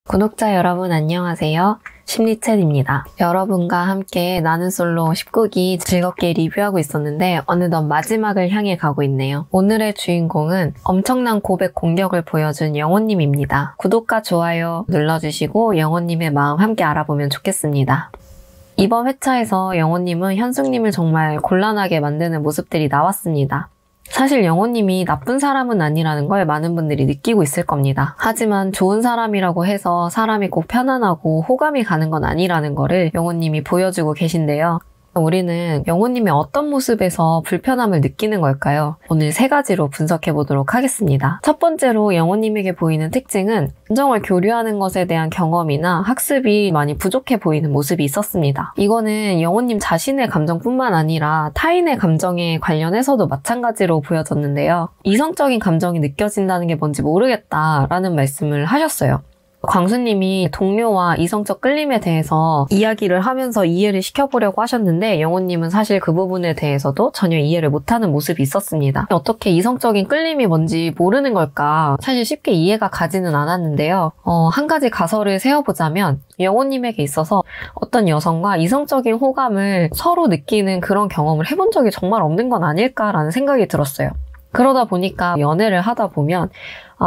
구독자 여러분 안녕하세요. 심리챗입니다. 여러분과 함께 나는 솔로 19기 즐겁게 리뷰하고 있었는데 어느덧 마지막을 향해 가고 있네요. 오늘의 주인공은 엄청난 고백 공격을 보여준 영호님입니다. 구독과 좋아요 눌러주시고 영호님의 마음 함께 알아보면 좋겠습니다. 이번 회차에서 영호님은 현숙님을 정말 곤란하게 만드는 모습들이 나왔습니다. 사실 영호님이 나쁜 사람은 아니라는 걸 많은 분들이 느끼고 있을 겁니다. 하지만 좋은 사람이라고 해서 사람이 꼭 편안하고 호감이 가는 건 아니라는 거를 영호님이 보여주고 계신데요. 우리는 영호님의 어떤 모습에서 불편함을 느끼는 걸까요? 오늘 3가지로 분석해 보도록 하겠습니다. 첫 번째로 영호님에게 보이는 특징은 감정을 교류하는 것에 대한 경험이나 학습이 많이 부족해 보이는 모습이 있었습니다. 이거는 영호님 자신의 감정뿐만 아니라 타인의 감정에 관련해서도 마찬가지로 보여졌는데요. 이성적인 감정이 느껴진다는 게 뭔지 모르겠다라는 말씀을 하셨어요. 광수님이 동료와 이성적 끌림에 대해서 이야기를 하면서 이해를 시켜보려고 하셨는데 영호님은 사실 그 부분에 대해서도 전혀 이해를 못하는 모습이 있었습니다. 어떻게 이성적인 끌림이 뭔지 모르는 걸까 사실 쉽게 이해가 가지는 않았는데요. 한 가지 가설을 세워보자면 영호님에게 있어서 어떤 여성과 이성적인 호감을 서로 느끼는 그런 경험을 해본 적이 정말 없는 건 아닐까라는 생각이 들었어요. 그러다 보니까 연애를 하다 보면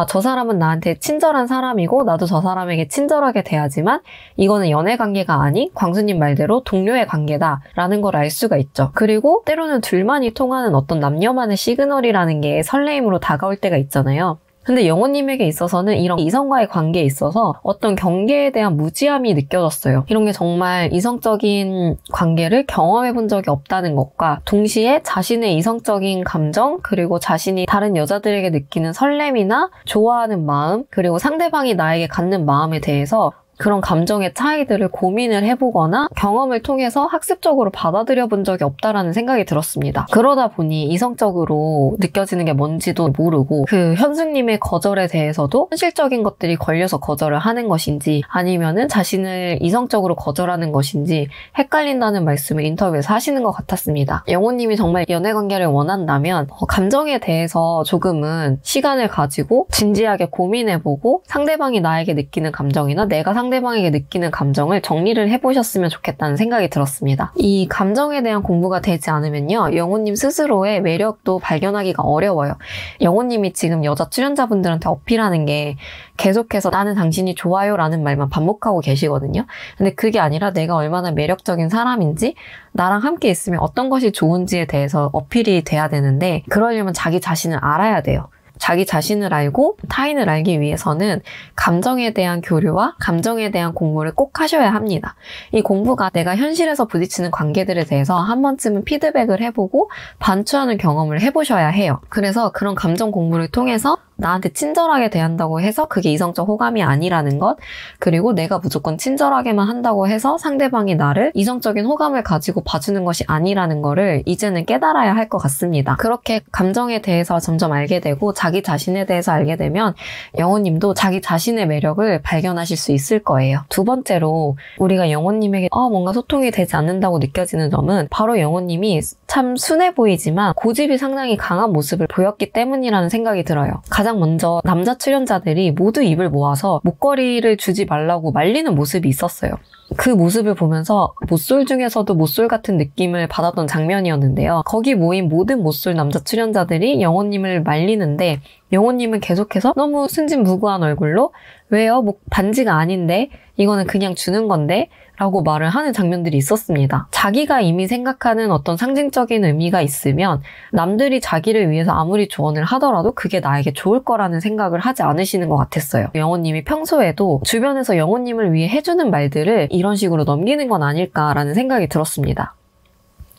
저 사람은 나한테 친절한 사람이고 나도 저 사람에게 친절하게 대하지만 이거는 연애 관계가 아닌 광수님 말대로 동료의 관계다라는 걸 알 수가 있죠. 그리고 때로는 둘만이 통하는 어떤 남녀만의 시그널이라는 게 설레임으로 다가올 때가 있잖아요. 근데 영호님에게 있어서는 이런 이성과의 관계에 있어서 어떤 경계에 대한 무지함이 느껴졌어요. 이런 게 정말 이성적인 관계를 경험해 본 적이 없다는 것과 동시에 자신의 이성적인 감정 그리고 자신이 다른 여자들에게 느끼는 설렘이나 좋아하는 마음 그리고 상대방이 나에게 갖는 마음에 대해서 그런 감정의 차이들을 고민을 해보거나 경험을 통해서 학습적으로 받아들여 본 적이 없다라는 생각이 들었습니다. 그러다 보니 이성적으로 느껴지는 게 뭔지도 모르고 그 현숙님의 거절에 대해서도 현실적인 것들이 걸려서 거절을 하는 것인지 아니면은 자신을 이성적으로 거절하는 것인지 헷갈린다는 말씀을 인터뷰에서 하시는 것 같았습니다. 영호님이 정말 연애관계를 원한다면 감정에 대해서 조금은 시간을 가지고 진지하게 고민해보고 상대방이 나에게 느끼는 감정이나 내가 상대방에게 느끼는 감정을 정리를 해보셨으면 좋겠다는 생각이 들었습니다. 이 감정에 대한 공부가 되지 않으면요. 영호님 스스로의 매력도 발견하기가 어려워요. 영호님이 지금 여자 출연자분들한테 어필하는 게 계속해서 나는 당신이 좋아요 라는 말만 반복하고 계시거든요. 근데 그게 아니라 내가 얼마나 매력적인 사람인지 나랑 함께 있으면 어떤 것이 좋은지에 대해서 어필이 돼야 되는데 그러려면 자기 자신을 알아야 돼요. 자기 자신을 알고 타인을 알기 위해서는 감정에 대한 교류와 감정에 대한 공부를 꼭 하셔야 합니다. 이 공부가 내가 현실에서 부딪히는 관계들에 대해서 한 번쯤은 피드백을 해보고 반추하는 경험을 해보셔야 해요. 그래서 그런 감정 공부를 통해서 나한테 친절하게 대한다고 해서 그게 이성적 호감이 아니라는 것 그리고 내가 무조건 친절하게만 한다고 해서 상대방이 나를 이성적인 호감을 가지고 봐주는 것이 아니라는 거를 이제는 깨달아야 할 것 같습니다. 그렇게 감정에 대해서 점점 알게 되고 자기 자신에 대해서 알게 되면 영호님도 자기 자신의 매력을 발견하실 수 있을 거예요. 두 번째로 우리가 영호님에게 뭔가 소통이 되지 않는다고 느껴지는 점은 바로 영호님이 참 순해 보이지만 고집이 상당히 강한 모습을 보였기 때문이라는 생각이 들어요. 가장 먼저 남자 출연자들이 모두 입을 모아서 목걸이를 주지 말라고 말리는 모습이 있었어요. 그 모습을 보면서 모쏠 중에서도 모쏠 같은 느낌을 받았던 장면이었는데요. 거기 모인 모든 모쏠 남자 출연자들이 영호님을 말리는데 영호님은 계속해서 너무 순진무구한 얼굴로 왜요? 뭐 반지가 아닌데? 이거는 그냥 주는 건데? 라고 말을 하는 장면들이 있었습니다. 자기가 이미 생각하는 어떤 상징적인 의미가 있으면 남들이 자기를 위해서 아무리 조언을 하더라도 그게 나에게 좋을 거라는 생각을 하지 않으시는 것 같았어요. 영호님이 평소에도 주변에서 영호님을 위해 해주는 말들을 이런 식으로 넘기는 건 아닐까라는 생각이 들었습니다.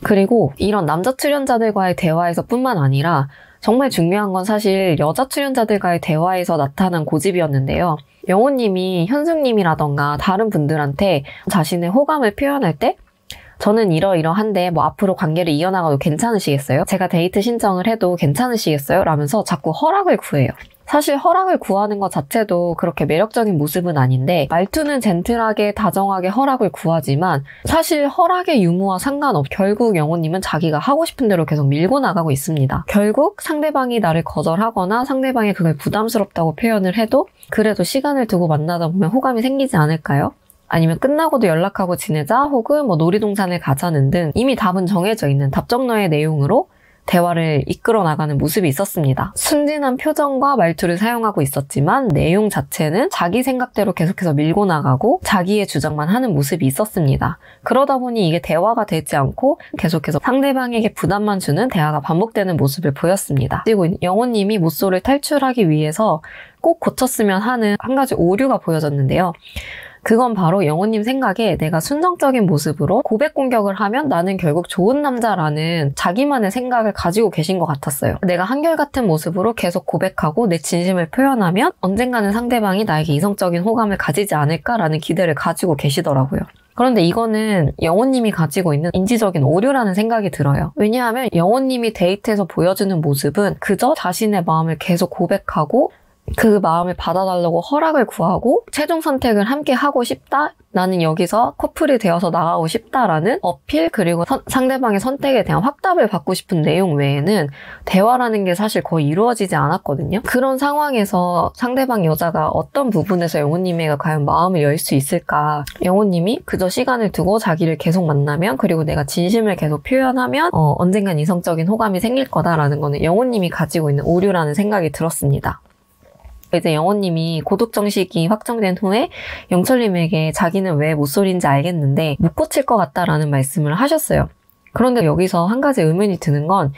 그리고 이런 남자 출연자들과의 대화에서 뿐만 아니라 정말 중요한 건 사실 여자 출연자들과의 대화에서 나타난 고집이었는데요. 영호님이 현숙님이라던가 다른 분들한테 자신의 호감을 표현할 때 저는 이러이러한데 뭐 앞으로 관계를 이어나가도 괜찮으시겠어요? 제가 데이트 신청을 해도 괜찮으시겠어요? 라면서 자꾸 허락을 구해요. 사실 허락을 구하는 것 자체도 그렇게 매력적인 모습은 아닌데 말투는 젠틀하게 다정하게 허락을 구하지만 사실 허락의 유무와 상관없이 결국 영호님은 자기가 하고 싶은 대로 계속 밀고 나가고 있습니다. 결국 상대방이 나를 거절하거나 상대방이 그걸 부담스럽다고 표현을 해도 그래도 시간을 두고 만나다 보면 호감이 생기지 않을까요? 아니면 끝나고도 연락하고 지내자 혹은 놀이동산을 가자는 등 이미 답은 정해져 있는 답정너의 내용으로 대화를 이끌어 나가는 모습이 있었습니다. 순진한 표정과 말투를 사용하고 있었지만 내용 자체는 자기 생각대로 계속해서 밀고 나가고 자기의 주장만 하는 모습이 있었습니다. 그러다 보니 이게 대화가 되지 않고 계속해서 상대방에게 부담만 주는 대화가 반복되는 모습을 보였습니다. 그리고 영호님이 모쏠을 탈출하기 위해서 꼭 고쳤으면 하는 한 가지 오류가 보여졌는데요. 그건 바로 영호님 생각에 내가 순정적인 모습으로 고백 공격을 하면 나는 결국 좋은 남자라는 자기만의 생각을 가지고 계신 것 같았어요. 내가 한결같은 모습으로 계속 고백하고 내 진심을 표현하면 언젠가는 상대방이 나에게 이성적인 호감을 가지지 않을까라는 기대를 가지고 계시더라고요. 그런데 이거는 영호님이 가지고 있는 인지적인 오류라는 생각이 들어요. 왜냐하면 영호님이 데이트에서 보여주는 모습은 그저 자신의 마음을 계속 고백하고 그 마음을 받아달라고 허락을 구하고 최종 선택을 함께 하고 싶다. 나는 여기서 커플이 되어서 나가고 싶다라는 어필 그리고 상대방의 선택에 대한 확답을 받고 싶은 내용 외에는 대화라는 게 사실 거의 이루어지지 않았거든요. 그런 상황에서 상대방 여자가 어떤 부분에서 영호님에게 과연 마음을 열 수 있을까? 영호님이 그저 시간을 두고 자기를 계속 만나면 그리고 내가 진심을 계속 표현하면 언젠간 이성적인 호감이 생길 거다라는 거는 영호님이 가지고 있는 오류라는 생각이 들었습니다. 이제 영호님이 고독정식이 확정된 후에 영철님에게 자기는 왜 모쏠인지 알겠는데 못 고칠 것 같다라는 말씀을 하셨어요. 그런데 여기서 한 가지 의문이 드는 건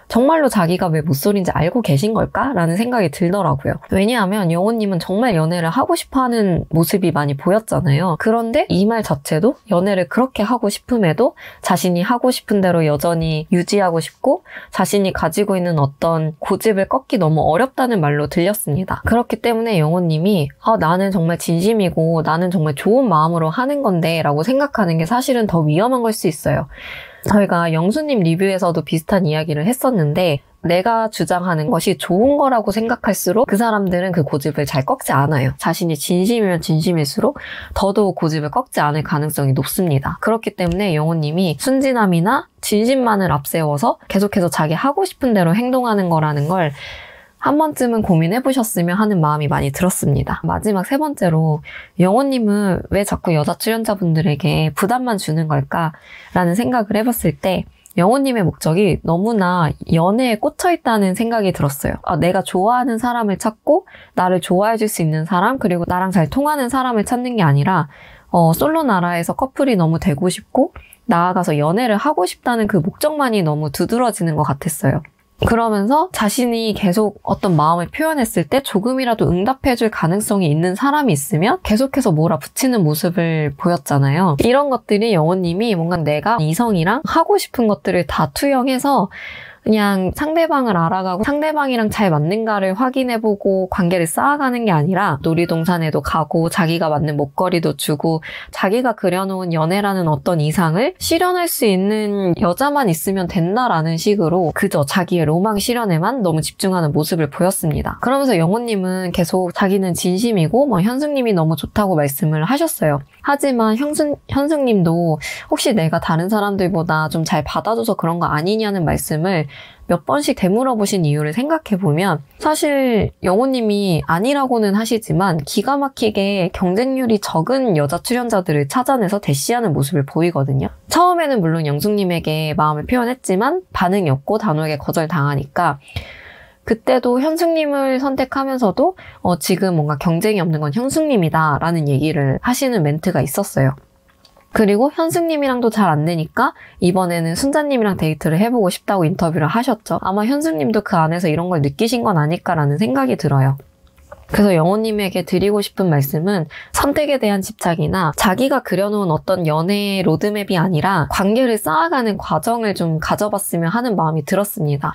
정말로 자기가 왜 모쏠인지 알고 계신 걸까? 라는 생각이 들더라고요. 왜냐하면 영호님은 정말 연애를 하고 싶어하는 모습이 많이 보였잖아요. 그런데 이 말 자체도 연애를 그렇게 하고 싶음에도 자신이 하고 싶은 대로 여전히 유지하고 싶고 자신이 가지고 있는 어떤 고집을 꺾기 너무 어렵다는 말로 들렸습니다. 그렇기 때문에 영호님이 나는 정말 진심이고 나는 정말 좋은 마음으로 하는 건데 라고 생각하는 게 사실은 더 위험한 걸 수 있어요. 저희가 영수님 리뷰에서도 비슷한 이야기를 했었는데 내가 주장하는 것이 좋은 거라고 생각할수록 그 사람들은 그 고집을 잘 꺾지 않아요. 자신이 진심이면 진심일수록 더더욱 고집을 꺾지 않을 가능성이 높습니다. 그렇기 때문에 영호님이 순진함이나 진심만을 앞세워서 계속해서 자기 하고 싶은 대로 행동하는 거라는 걸 한 번쯤은 고민해보셨으면 하는 마음이 많이 들었습니다. 마지막 세 번째로 영호님은 왜 자꾸 여자 출연자분들에게 부담만 주는 걸까라는 생각을 해봤을 때 영호님의 목적이 너무나 연애에 꽂혀있다는 생각이 들었어요. 내가 좋아하는 사람을 찾고 나를 좋아해줄 수 있는 사람 그리고 나랑 잘 통하는 사람을 찾는 게 아니라 솔로 나라에서 커플이 너무 되고 싶고 나아가서 연애를 하고 싶다는 그 목적만이 너무 두드러지는 것 같았어요. 그러면서 자신이 계속 어떤 마음을 표현했을 때 조금이라도 응답해줄 가능성이 있는 사람이 있으면 계속해서 몰아붙이는 모습을 보였잖아요. 이런 것들이 영호님이 뭔가 내가 이성이랑 하고 싶은 것들을 다 투영해서 그냥 상대방을 알아가고 상대방이랑 잘 맞는가를 확인해보고 관계를 쌓아가는 게 아니라 놀이동산에도 가고 자기가 맞는 목걸이도 주고 자기가 그려놓은 연애라는 어떤 이상을 실현할 수 있는 여자만 있으면 된다라는 식으로 그저 자기의 로망 실현에만 너무 집중하는 모습을 보였습니다. 그러면서 영호님은 계속 자기는 진심이고 현숙님이 너무 좋다고 말씀을 하셨어요. 하지만 현숙님도 혹시 내가 다른 사람들보다 좀 잘 받아줘서 그런 거 아니냐는 말씀을 몇 번씩 되물어보신 이유를 생각해보면 사실 영호님이 아니라고는 하시지만 기가 막히게 경쟁률이 적은 여자 출연자들을 찾아내서 대시하는 모습을 보이거든요. 처음에는 물론 영숙님에게 마음을 표현했지만 반응이 없고 단호하게 거절당하니까 그때도 현숙님을 선택하면서도 지금 뭔가 경쟁이 없는 건 현숙님이다 라는 얘기를 하시는 멘트가 있었어요. 그리고 현숙님이랑도 잘 안 되니까 이번에는 순자님이랑 데이트를 해보고 싶다고 인터뷰를 하셨죠. 아마 현숙님도 그 안에서 이런 걸 느끼신 건 아닐까라는 생각이 들어요. 그래서 영호님에게 드리고 싶은 말씀은 선택에 대한 집착이나 자기가 그려놓은 어떤 연애의 로드맵이 아니라 관계를 쌓아가는 과정을 좀 가져봤으면 하는 마음이 들었습니다.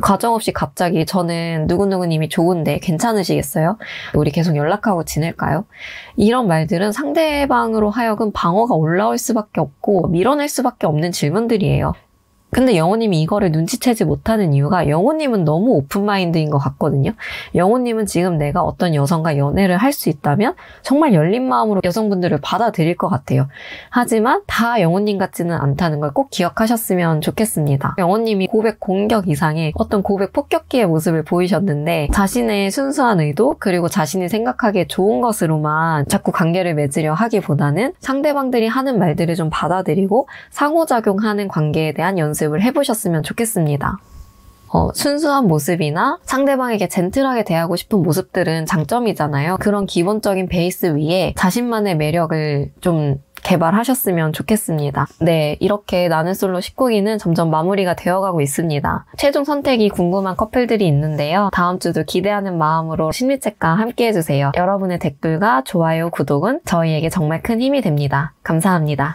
과정 없이 갑자기 저는 누구누구님이 좋은데 괜찮으시겠어요? 우리 계속 연락하고 지낼까요? 이런 말들은 상대방으로 하여금 방어가 올라올 수밖에 없고 밀어낼 수밖에 없는 질문들이에요. 근데 영호님이 이거를 눈치채지 못하는 이유가 영호님은 너무 오픈마인드인 것 같거든요. 영호님은 지금 내가 어떤 여성과 연애를 할 수 있다면 정말 열린 마음으로 여성분들을 받아들일 것 같아요. 하지만 다 영호님 같지는 않다는 걸 꼭 기억하셨으면 좋겠습니다. 영호님이 고백 공격 이상의 어떤 고백 폭격기의 모습을 보이셨는데 자신의 순수한 의도 그리고 자신이 생각하기에 좋은 것으로만 자꾸 관계를 맺으려 하기보다는 상대방들이 하는 말들을 좀 받아들이고 상호작용하는 관계에 대한 연습을 해보셨으면 좋겠습니다. 순수한 모습이나 상대방에게 젠틀하게 대하고 싶은 모습들은 장점이잖아요. 그런 기본적인 베이스 위에 자신만의 매력을 좀 개발하셨으면 좋겠습니다. 네, 이렇게 나는 솔로 19기는 점점 마무리가 되어가고 있습니다. 최종 선택이 궁금한 커플들이 있는데요. 다음 주도 기대하는 마음으로 심리책과 함께 해주세요. 여러분의 댓글과 좋아요, 구독은 저희에게 정말 큰 힘이 됩니다. 감사합니다.